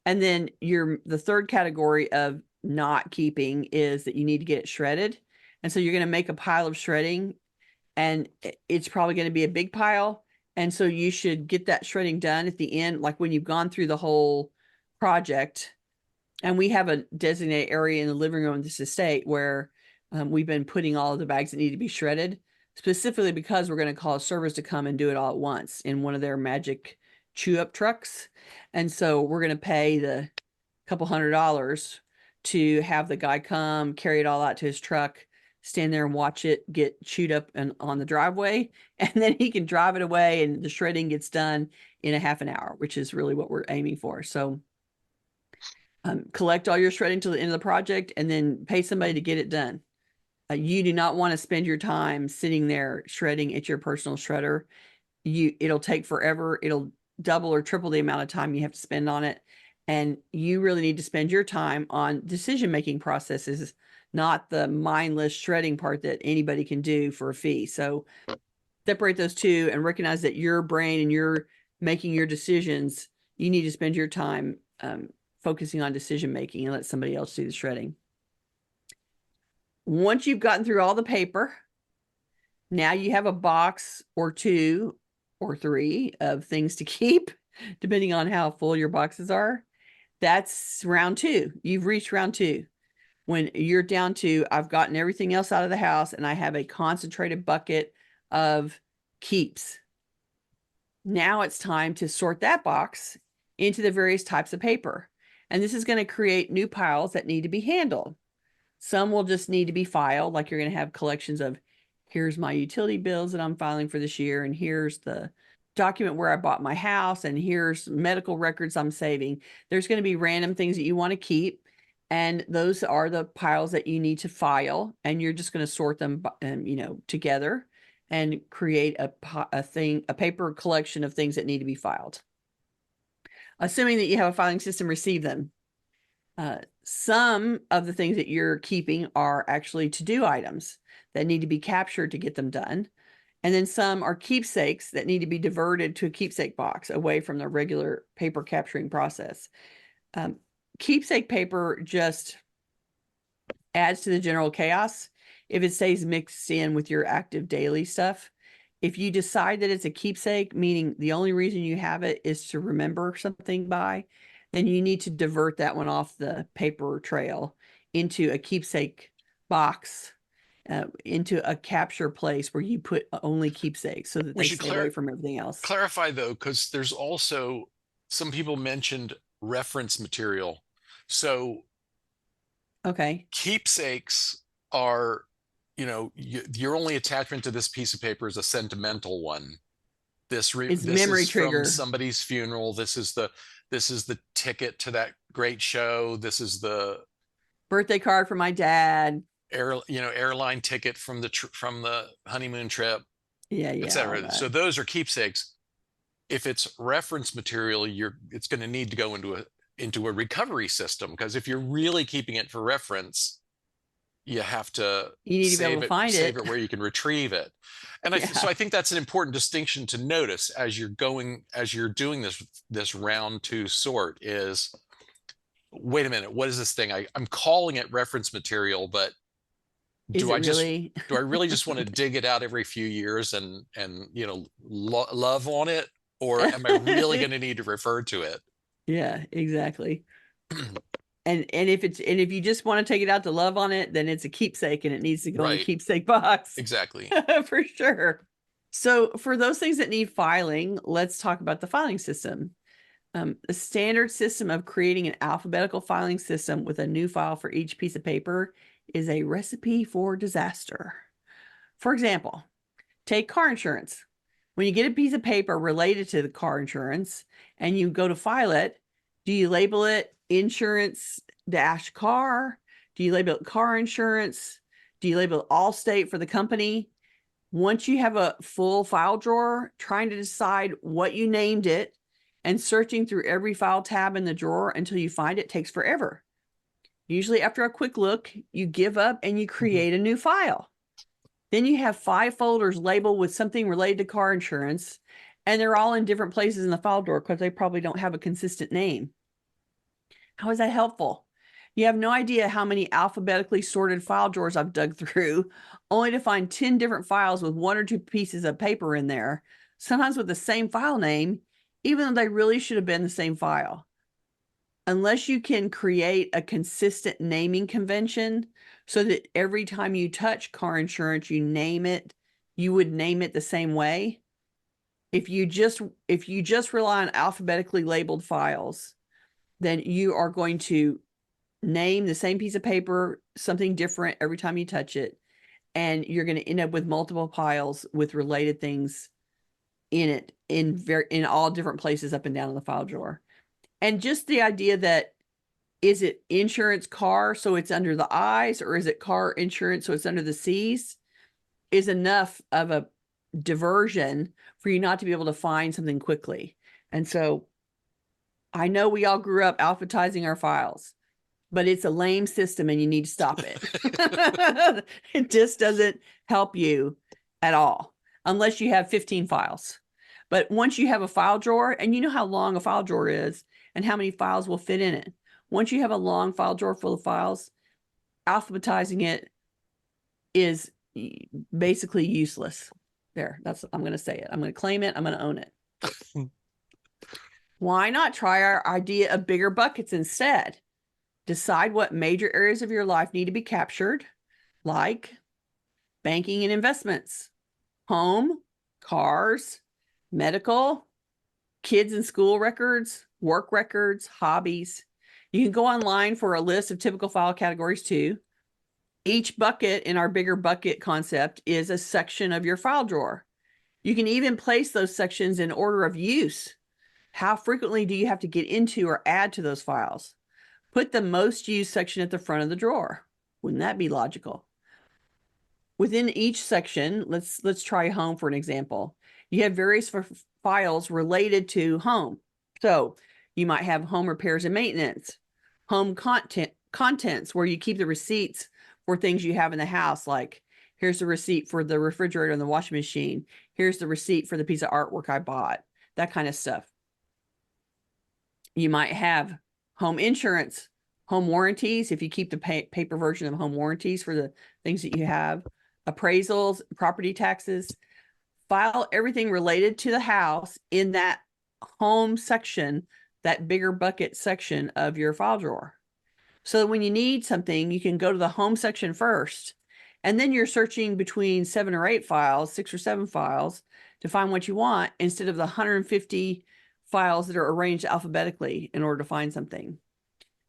Speaker 2: And then the third category of not keeping is that you need to get it shredded. And so you're going to make a pile of shredding, and it's probably going to be a big pile. And so you should get that shredding done at the end, like when you've gone through the whole project. And we have a designated area in the living room of this estate where we've been putting all of the bags that need to be shredded, specifically because we're going to call a service to come and do it all at once in one of their magic chew up trucks. And so we're going to pay the couple $100 to have the guy come, carry it all out to his truck, stand there and watch it get chewed up on the driveway. And then he can drive it away, and the shredding gets done in a half an hour, which is really what we're aiming for. So collect all your shredding till the end of the project, and then pay somebody to get it done. You do not want to spend your time sitting there shredding at your personal shredder. It'll take forever. It'll double or triple the amount of time you have to spend on it. And you really need to spend your time on decision-making processes, not the mindless shredding part that anybody can do for a fee. So separate those two and recognize that your brain and you're making your decisions. You need to spend your time focusing on decision making and let somebody else do the shredding. Once you've gotten through all the paper, now you have a box or 2 or 3 of things to keep, depending on how full your boxes are. That's round 2. You've reached round 2. When you're down to, I've gotten everything else out of the house and I have a concentrated bucket of keeps. Now it's time to sort that box into the various types of paper. And this is going to create new piles that need to be handled. Some will just need to be filed, like you're going to have collections of, here's my utility bills that I'm filing for this year, and here's the document where I bought my house, and here's medical records I'm saving. There's going to be random things that you want to keep, and those are the piles that you need to file, and you're just going to sort them, together and create a paper collection of things that need to be filed. Assuming that you have a filing system, receive them. Some of the things that you're keeping are actually to-do items that need to be captured to get them done. And then some are keepsakes that need to be diverted to a keepsake box away from the regular paper capturing process. Keepsake paper just adds to the general chaos if it stays mixed in with your active daily stuff. If you decide that it's a keepsake, meaning the only reason you have it is to remember something by, then you need to divert that one off the paper trail into a keepsake box, into a capture place where you put only keepsakes so that
Speaker 1: We
Speaker 2: they
Speaker 1: should
Speaker 2: stay away from everything else.
Speaker 1: clarify though, because there's also, some people mentioned reference material. So
Speaker 2: Okay.
Speaker 1: keepsakes are, your only attachment to this piece of paper is a sentimental one.
Speaker 2: It's
Speaker 1: This
Speaker 2: memory
Speaker 1: is from
Speaker 2: trigger.
Speaker 1: somebody's funeral. This is the ticket to that great show. This is the
Speaker 2: Birthday card for my dad.
Speaker 1: airline ticket from the honeymoon trip,
Speaker 2: Yeah,
Speaker 1: etc. So those are keepsakes. If it's reference material, it's going to need to go into a recovery system, because if you're really keeping it for reference, you have to
Speaker 2: you need to be able to find
Speaker 1: save
Speaker 2: it.
Speaker 1: it where you can retrieve it. And so I think that's an important distinction to notice as you're doing this round 2 sort is, wait a minute, what is this thing? I'm calling it reference material, but do I really just want to dig it out every few years and love on it, or am I really going to need to refer to it?
Speaker 2: Yeah, exactly. And if you just want to take it out to love on it, then it's a keepsake and it needs to go in a keepsake box.
Speaker 1: Exactly.
Speaker 2: For sure. So for those things that need filing, let's talk about the filing system. A standard system of creating an alphabetical filing system with a new file for each piece of paper is a recipe for disaster. For example, take car insurance. When you get a piece of paper related to the car insurance and you go to file it, do you label it insurance dash car? Do you label it car insurance? Do you label it Allstate for the company? Once you have a full file drawer, trying to decide what you named it and searching through every file tab in the drawer until you find it takes forever. Usually after a quick look, you give up and you create a new file. Then you have 5 folders labeled with something related to car insurance, and they're all in different places in the file drawer because they probably don't have a consistent name. How is that helpful? You have no idea how many alphabetically sorted file drawers I've dug through, only to find 10 different files with 1 or 2 pieces of paper in there, sometimes with the same file name, even though they really should have been the same file. Unless you can create a consistent naming convention so that every time you touch car insurance, you would name it the same way. If you just rely on alphabetically labeled files, then you are going to name the same piece of paper something different every time you touch it, and you're going to end up with multiple piles with related things in it in all different places up and down in the file drawer. And just the idea that, is it insurance car so it's under the I's, or is it car insurance so it's under the C's, is enough of a diversion for you not to be able to find something quickly. And so I know we all grew up alphabetizing our files, but it's a lame system and you need to stop it. It just doesn't help you at all unless you have 15 files. But once you have a file drawer, and you know how long a file drawer is and how many files will fit in it. Once you have a long file drawer full of files, alphabetizing it is basically useless. There, I'm going to say it. I'm going to claim it. I'm going to own it. Why not try our idea of bigger buckets instead? Decide what major areas of your life need to be captured, like banking and investments, home, cars, medical, kids and school records, work records, hobbies. You can go online for a list of typical file categories too. Each bucket in our bigger bucket concept is a section of your file drawer. You can even place those sections in order of use. How frequently do you have to get into or add to those files? Put the most used section at the front of the drawer. Wouldn't that be logical? Within each section, let's try home for an example. You have various files related to home. So you might have home repairs and maintenance, home contents where you keep the receipts for things you have in the house, like here's the receipt for the refrigerator and the washing machine. Here's the receipt for the piece of artwork I bought, that kind of stuff. You might have home insurance, home warranties, if you keep the paper version of home warranties for the things that you have, appraisals, property taxes. File everything related to the house in that home section, that bigger bucket section of your file drawer. So when you need something, you can go to the home section first, and then you're searching between 7 or 8 files, 6 or 7 files to find what you want, instead of the 150 files that are arranged alphabetically in order to find something.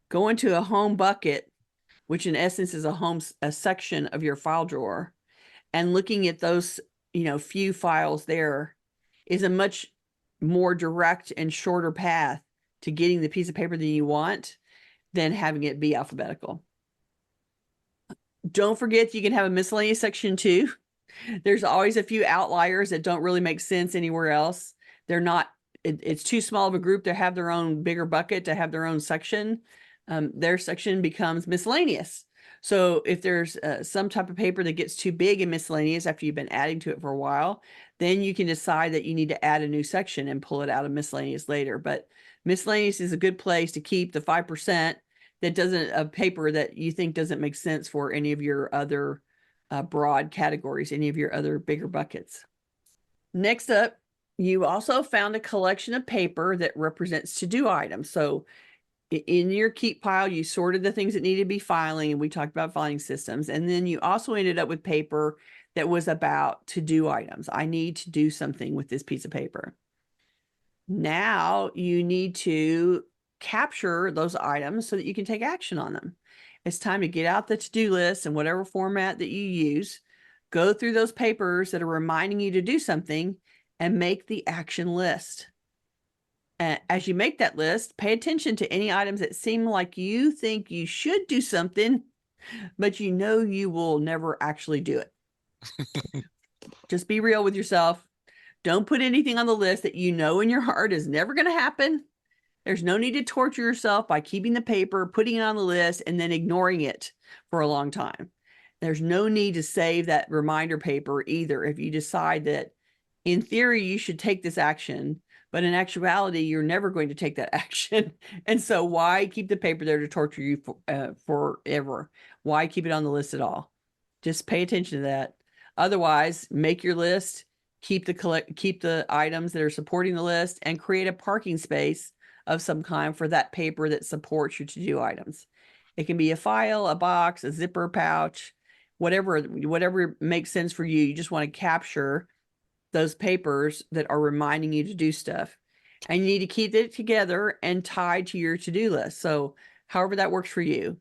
Speaker 2: Go into a home bucket, which in essence is a section of your file drawer, and looking at those, few files there is a much more direct and shorter path to getting the piece of paper that you want than having it be alphabetical. Don't forget you can have a miscellaneous section too. There's always a few outliers that don't really make sense anywhere else. They're not, it's too small of a group to have their own bigger bucket, to have their own section. Their section becomes miscellaneous. So if there's some type of paper that gets too big in miscellaneous after you've been adding to it for a while, then you can decide that you need to add a new section and pull it out of miscellaneous later. But miscellaneous is a good place to keep the 5% that doesn't, a paper that you think doesn't make sense for any of your other broad categories, any of your other bigger buckets. Next up, you also found a collection of paper that represents to-do items. So in your keep pile, you sorted the things that needed to be filing, and we talked about filing systems. And then you also ended up with paper that was about to-do items. I need to do something with this piece of paper. Now you need to capture those items so that you can take action on them. It's time to get out the to-do list in whatever format that you use, go through those papers that are reminding you to do something, and make the action list. As you make that list, pay attention to any items that seem like you think you should do something, but you know you will never actually do it. Just be real with yourself. Don't put anything on the list that you know in your heart is never going to happen. There's no need to torture yourself by keeping the paper, putting it on the list, and then ignoring it for a long time. There's no need to save that reminder paper either if you decide that in theory you should take this action, but in actuality you're never going to take that action. And so why keep the paper there to torture you forever? Why keep it on the list at all? Just pay attention to that. Otherwise, make your list, keep the items that are supporting the list, and create a parking space of some kind for that paper that supports your to-do items. It can be a file, a box, a zipper pouch, whatever makes sense for you. You just want to capture those papers that are reminding you to do stuff. And you need to keep it together and tied to your to-do list. So however that works for you.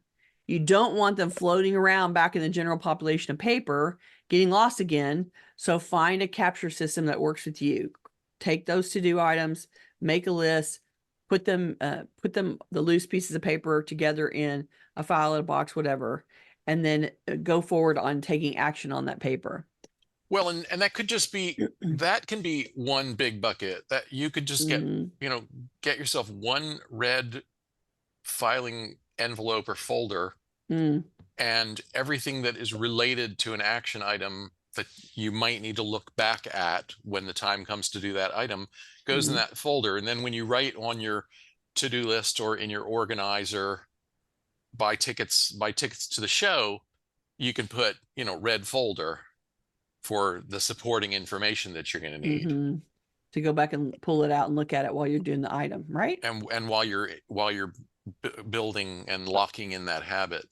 Speaker 2: You don't want them floating around back in the general population of paper, getting lost again. So find a capture system that works with you. Take those to-do items, make a list, put them the loose pieces of paper together in a file, a box, whatever, and then go forward on taking action on that paper.
Speaker 1: Well, and that could just be, that can be one big bucket that you could just get, get yourself one red filing envelope or folder, and everything that is related to an action item that you might need to look back at when the time comes to do that item goes in that folder. And then when you write on your to-do list or in your organizer, buy tickets to the show, you can put, red folder for the supporting information that you're going to need.
Speaker 2: Mm-hmm. To go back and pull it out and look at it while you're doing the item, right?
Speaker 1: And while you're building and locking in that habit.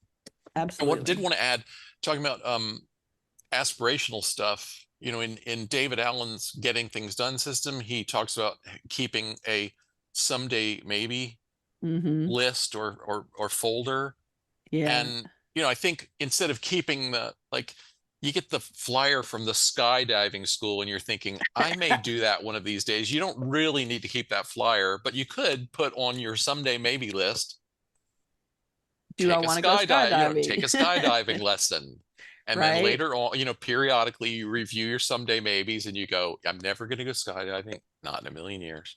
Speaker 2: Absolutely.
Speaker 1: I did want to add, talking about aspirational stuff, in David Allen's Getting Things Done system, he talks about keeping a someday maybe list or folder.
Speaker 2: Yeah.
Speaker 1: And, I think instead of keeping you get the flyer from the skydiving school and you're thinking, I may do that one of these days. You don't really need to keep that flyer, but you could put on your someday maybe list,
Speaker 2: Do I want to go skydiving?
Speaker 1: take a skydiving lesson. And then
Speaker 2: Right.
Speaker 1: later on, periodically you review your someday maybes and you go, I'm never going to go skydiving, not in a million years.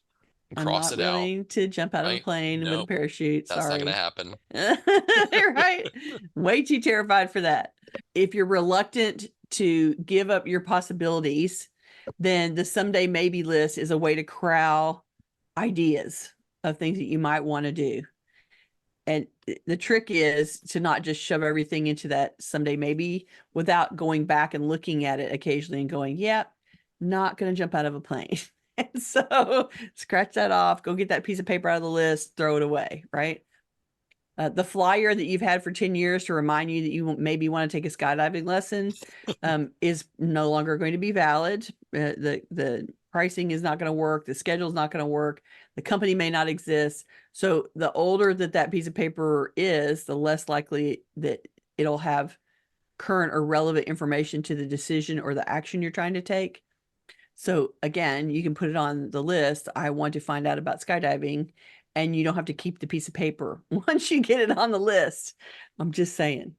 Speaker 1: And
Speaker 2: I'm
Speaker 1: cross
Speaker 2: not
Speaker 1: it out.
Speaker 2: willing to jump out of a
Speaker 1: Right?
Speaker 2: plane with a
Speaker 1: Nope,
Speaker 2: parachute.
Speaker 1: that's not
Speaker 2: Sorry.
Speaker 1: going to happen.
Speaker 2: Right. Way too terrified for that. If you're reluctant to give up your possibilities, then the someday maybe list is a way to corral ideas of things that you might want to do. And the trick is to not just shove everything into that someday maybe without going back and looking at it occasionally and going, yeah, not going to jump out of a plane. And so scratch that off, go get that piece of paper out of the list, throw it away, right? The flyer that you've had for 10 years to remind you that you maybe want to take a skydiving lesson is no longer going to be valid. The pricing is not going to work. The schedule is not going to work. The company may not exist. So the older that piece of paper is, the less likely that it'll have current or relevant information to the decision or the action you're trying to take. So again, you can put it on the list. I want to find out about skydiving, and you don't have to keep the piece of paper once you get it on the list. I'm just saying.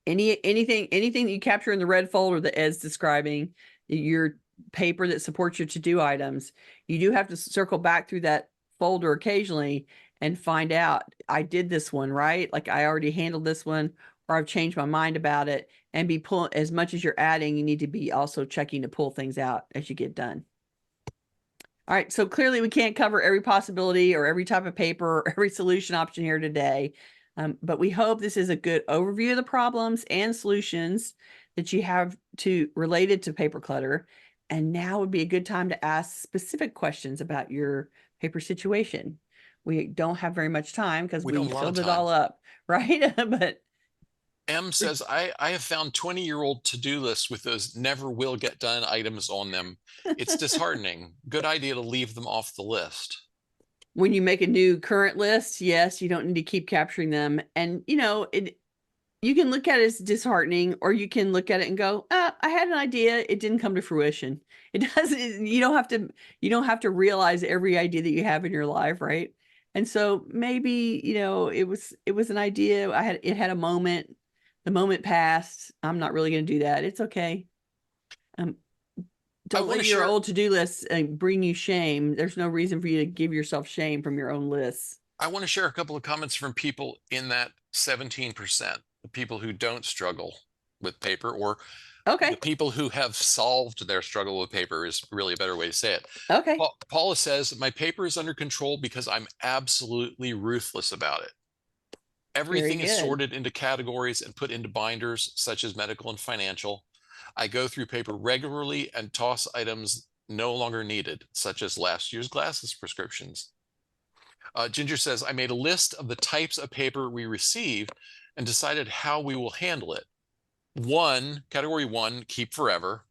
Speaker 2: Anything that you capture in the red folder that Ed's describing, your paper that supports your to-do items, you do have to circle back through that folder occasionally and find out, I did this one, right? Like I already handled this one, or I've changed my mind about it, and be pulling as much as you're adding, you need to be also checking to pull things out as you get done. All right, so clearly we can't cover every possibility or every type of paper or every solution option here today, but we hope this is a good overview of the problems and solutions that you have related to paper clutter. And now would be a good time to ask specific questions about your paper situation. We don't have very much time because we filled it all up, right? But
Speaker 1: M says, I have found 20-year-old to-do lists with those never will get done items on them. It's disheartening. Good idea to leave them off the list.
Speaker 2: When you make a new current list, yes, you don't need to keep capturing them. And, you can look at it as disheartening, or you can look at it and go, I had an idea. It didn't come to fruition. It doesn't, you don't have to realize every idea that you have in your life. Right. And so maybe, it was an idea. It had a moment. The moment passed. I'm not really going to do that. It's okay. Don't let your old to-do lists bring you shame. There's no reason for you to give yourself shame from your own lists.
Speaker 1: I want to share a couple of comments from people in that 17%, the people who don't struggle with paper, or the people who have solved their struggle with paper is really a better way to say it.
Speaker 2: Okay.
Speaker 1: Paula says, my paper is under control because I'm absolutely ruthless about it. Everything is sorted into categories and put into binders, such as medical and financial. I go through paper regularly and toss items no longer needed, such as last year's glasses prescriptions. Ginger says, I made a list of the types of paper we received and decided how we will handle it. Category 1, keep forever.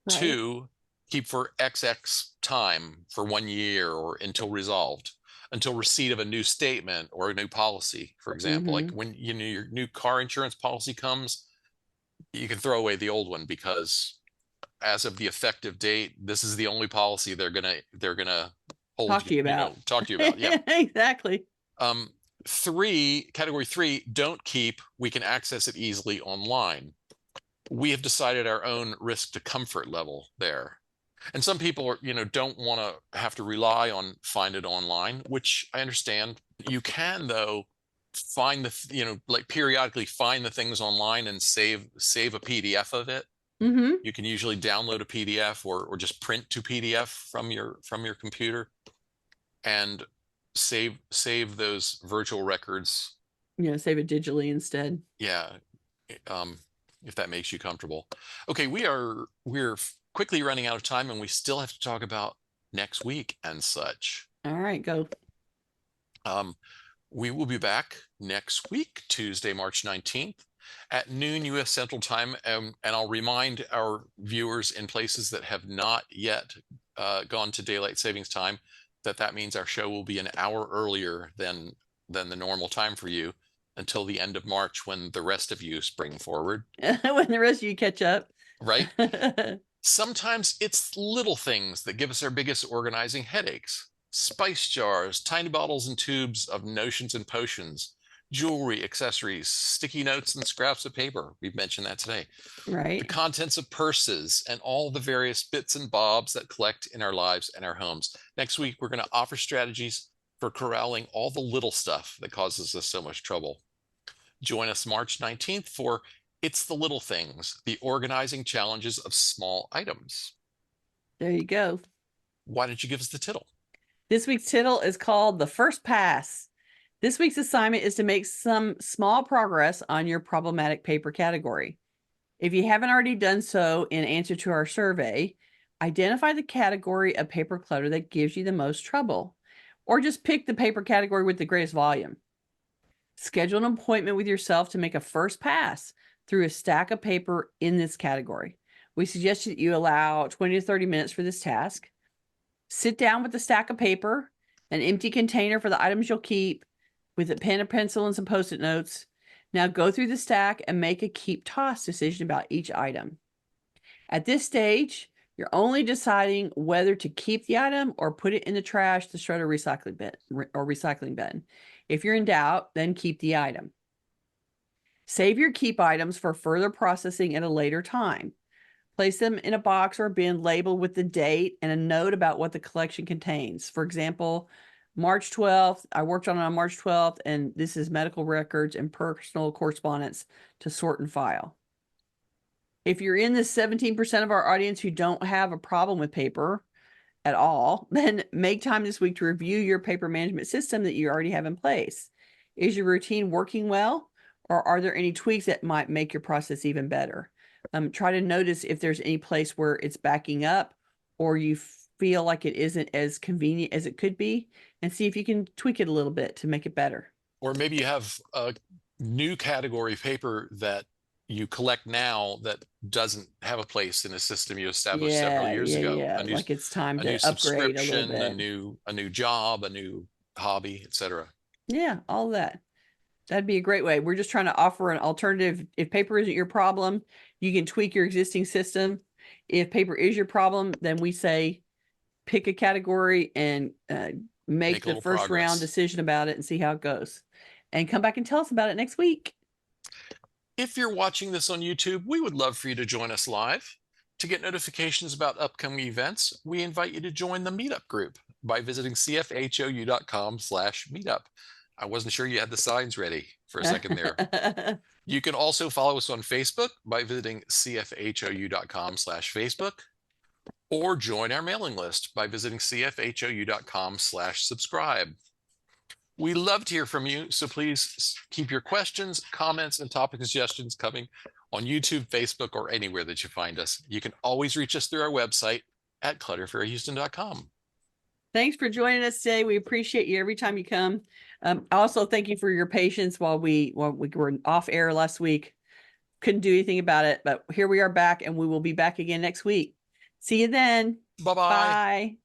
Speaker 1: Right. 2, keep for XX time, for 1 year or until resolved, until receipt of a new statement or a new policy, for example. Like when your new car insurance policy comes, you can throw away the old one because as of the effective date, this is the only policy they're gonna talk to you about. Yeah.
Speaker 2: Exactly.
Speaker 1: Category 3, don't keep. We can access it easily online. We have decided our own risk to comfort level there. And some people are, don't want to have to rely on find it online, which I understand. You can, though, find periodically find the things online and save a PDF of it. You can usually download a PDF or just print to PDF from your computer. and save those virtual records.
Speaker 2: Save it digitally instead.
Speaker 1: Yeah, um, if that makes you comfortable. Okay, we're quickly running out of time, and we still have to talk about next week and such.
Speaker 2: All right, go.
Speaker 1: We will be back next week, Tuesday, March 19th at noon U.S. Central Time. And I'll remind our viewers in places that have not yet gone to daylight savings time that means our show will be an hour earlier than the normal time for you until the end of March, when the rest of you spring forward.
Speaker 2: When the rest of you catch up.
Speaker 1: Right? Sometimes it's little things that give us our biggest organizing headaches. Spice jars, tiny bottles and tubes of notions and potions, jewelry, accessories, sticky notes, and scraps of paper. We've mentioned that today.
Speaker 2: Right.
Speaker 1: The contents of purses and all the various bits and bobs that collect in our lives and our homes. Next week, we're going to offer strategies for corralling all the little stuff that causes us so much trouble. Join us March 19th for It's the Little Things, the organizing challenges of small items.
Speaker 2: There you go.
Speaker 1: Why don't you give us the tittle?
Speaker 2: This week's tittle is called The First Pass. This week's assignment is to make some small progress on your problematic paper category. If you haven't already done so in answer to our survey, identify the category of paper clutter that gives you the most trouble, or just pick the paper category with the greatest volume. Schedule an appointment with yourself to make a first pass through a stack of paper in this category. We suggest that you allow 20 to 30 minutes for this task. Sit down with a stack of paper, an empty container for the items you'll keep, with a pen, a pencil, and some Post-it notes. Now go through the stack and make a keep-toss decision about each item. At this stage, you're only deciding whether to keep the item or put it in the trash, the shredder, recycling bin. If you're in doubt, then keep the item. Save your keep items for further processing at a later time. Place them in a box or a bin labeled with the date and a note about what the collection contains. For example, March 12th, I worked on it on March 12th, and this is medical records and personal correspondence to sort and file. If you're in the 17% of our audience who don't have a problem with paper at all, then make time this week to review your paper management system that you already have in place. Is your routine working well, or are there any tweaks that might make your process even better? Try to notice if there's any place where it's backing up or you feel like it isn't as convenient as it could be, and see if you can tweak it a little bit to make it better.
Speaker 1: Or maybe you have a new category of paper that you collect now that doesn't have a place in a system you established several years ago.
Speaker 2: Yeah, like it's time to upgrade a little
Speaker 1: subscription,
Speaker 2: bit.
Speaker 1: a new job, a new hobby, etc.
Speaker 2: Yeah, all that. That'd be a great way. We're just trying to offer an alternative. If paper isn't your problem, you can tweak your existing system. If paper is your problem, then we say pick a category and make the first round decision about it and see how it goes. And come back and tell us about it next week.
Speaker 1: If you're watching this on YouTube, we would love for you to join us live. To get notifications about upcoming events, we invite you to join the meetup group by visiting cfhou.com/meetup. I wasn't sure you had the signs ready for a second there. You can also follow us on Facebook by visiting cfhou.com/Facebook, or join our mailing list by visiting cfhou.com/subscribe. We love to hear from you, so please keep your questions, comments, and topic suggestions coming on YouTube, Facebook, or anywhere that you find us. You can always reach us through our website at clutterfairyhouston.com.
Speaker 2: Thanks for joining us today. We appreciate you every time you come. Also, thank you for your patience while we were off air last week. Couldn't do anything about it, but here we are back, and we will be back again next week. See you then.
Speaker 1: Bye-bye.
Speaker 2: Bye.